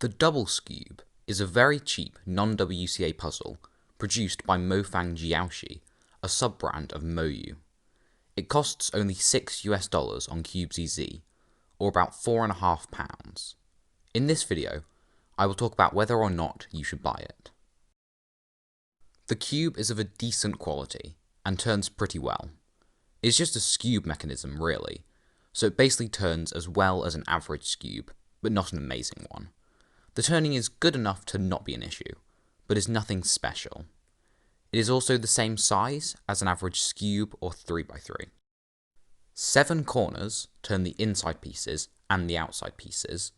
The double Skewb is a very cheap non-WCA puzzle produced by Mofang Jiaoshi, a sub-brand of Moyu. It costs only $6 on CubeZZ, or about £4.50. In this video, I will talk about whether or not you should buy it. The cube is of a decent quality and turns pretty well. It's just a Skewb mechanism really, so it basically turns as well as an average Skewb, but not an amazing one. The turning is good enough to not be an issue, but is nothing special. It is also the same size as an average Skewb or 3x3. 7 corners turn the inside pieces and the outside pieces,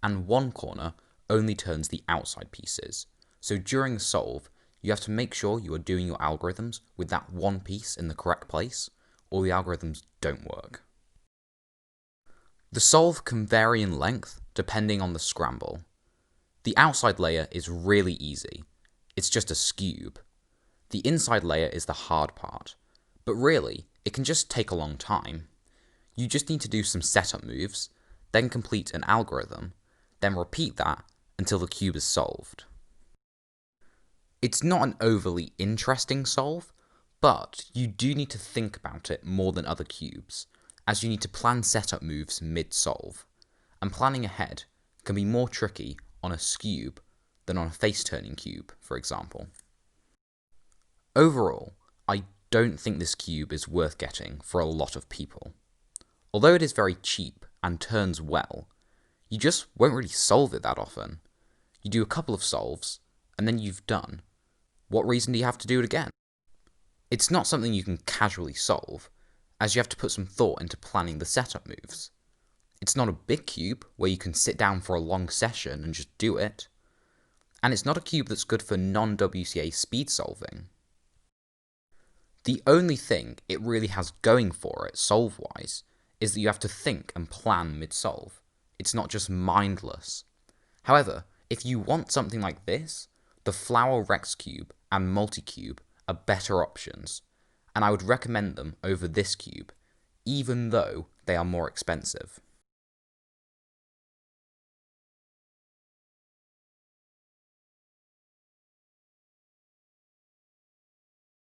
and 1 corner only turns the outside pieces, so during the solve, you have to make sure you are doing your algorithms with that one piece in the correct place, or the algorithms don't work. The solve can vary in length depending on the scramble. The outside layer is really easy, it's just a Skewb. The inside layer is the hard part, but really, it can just take a long time. You just need to do some setup moves, then complete an algorithm, then repeat that until the cube is solved. It's not an overly interesting solve, but you do need to think about it more than other cubes, as you need to plan setup moves mid-solve, and planning ahead can be more tricky on a Skewb than on a face-turning cube, for example. Overall, I don't think this cube is worth getting for a lot of people. Although it is very cheap and turns well, you just won't really solve it that often. You do a couple of solves, and then you've done. What reason do you have to do it again? It's not something you can casually solve, as you have to put some thought into planning the setup moves. It's not a big cube where you can sit down for a long session and just do it. And it's not a cube that's good for non-WCA speed solving. The only thing it really has going for it solve-wise is that you have to think and plan mid-solve. It's not just mindless. However, if you want something like this, the Flower Rex Cube and Multi-Cube are better options, and I would recommend them over this cube, even though they are more expensive.